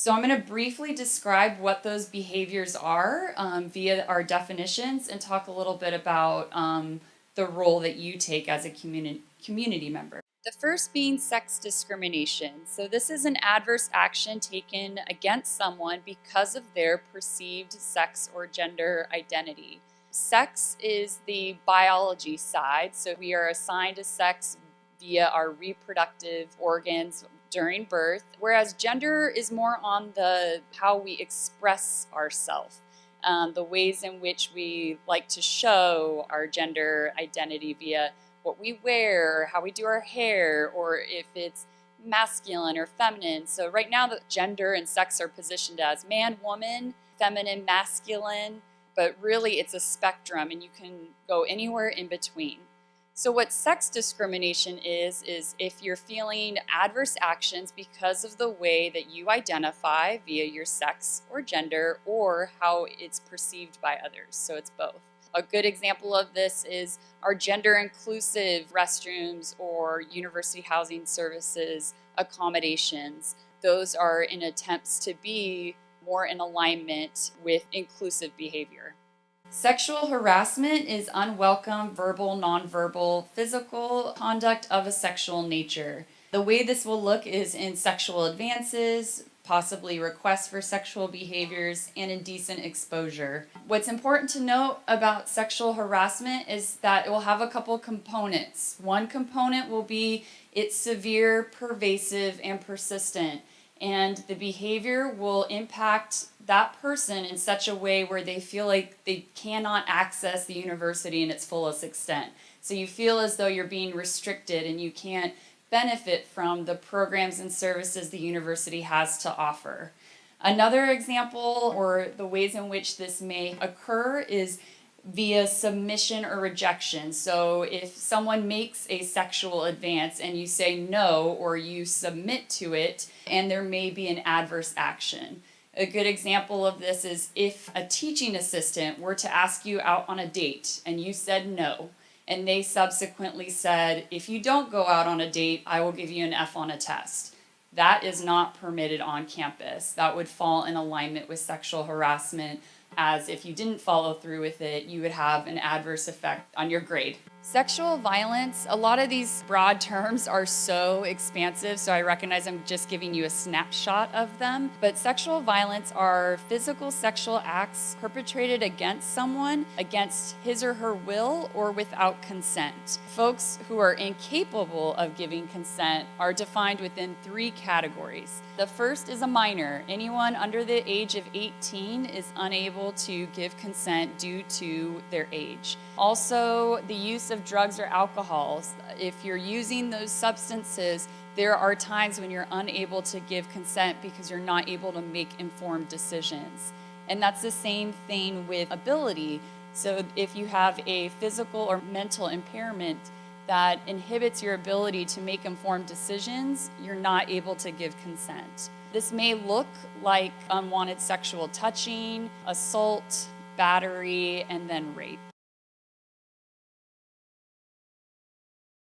So I'm going to briefly describe what those behaviors are via our definitions and talk a little bit about the role that you take as a community member. The first being sex discrimination. So this is an adverse action taken against someone because of their perceived sex or gender identity. Sex is the biology side, so we are assigned a sex via our reproductive organs during birth, whereas gender is more on the how we express ourselves, the ways in which we like to show our gender identity via what we wear, or how we do our hair, or if it's masculine or feminine. So right now the gender and sex are positioned as man, woman, feminine, masculine, but really it's a spectrum and you can go anywhere in between. So what sex discrimination is if you're feeling adverse actions because of the way that you identify via your sex or gender or how it's perceived by others. So it's both. A good example of this is our gender-inclusive restrooms or university housing services accommodations. Those are in attempts to be more in alignment with inclusive behavior. Sexual harassment is unwelcome, verbal, nonverbal, physical conduct of a sexual nature. The way this will look is in sexual advances, possibly requests for sexual behaviors, and indecent exposure. What's important to note about sexual harassment is that it will have a couple components. One component will be it's severe, pervasive, and persistent. And the behavior will impact that person in such a way where they feel like they cannot access the university in its fullest extent. So you feel as though you're being restricted and you can't benefit from the programs and services the university has to offer. Another example, or the ways in which this may occur, is via submission or rejection. So if someone makes a sexual advance and you say no or you submit to it, and there may be an adverse action. A good example of this is if a teaching assistant were to ask you out on a date and you said no, and they subsequently said, if you don't go out on a date, I will give you an F on a test. That is not permitted on campus. That would fall in alignment with sexual harassment, as if you didn't follow through with it, you would have an adverse effect on your grade. Sexual violence, a lot of these broad terms are so expansive, so I recognize I'm just giving you a snapshot of them. But sexual violence are physical sexual acts perpetrated against someone, against his or her will, or without consent. Folks who are incapable of giving consent are defined within 3 categories. The first is a minor. Anyone under the age of 18 is unable to give consent due to their age. Also, the use of drugs or alcohol. If you're using those substances, there are times when you're unable to give consent because you're not able to make informed decisions. And that's the same thing with ability. So if you have a physical or mental impairment that inhibits your ability to make informed decisions, you're not able to give consent. This may look like unwanted sexual touching, assault, battery, and then rape.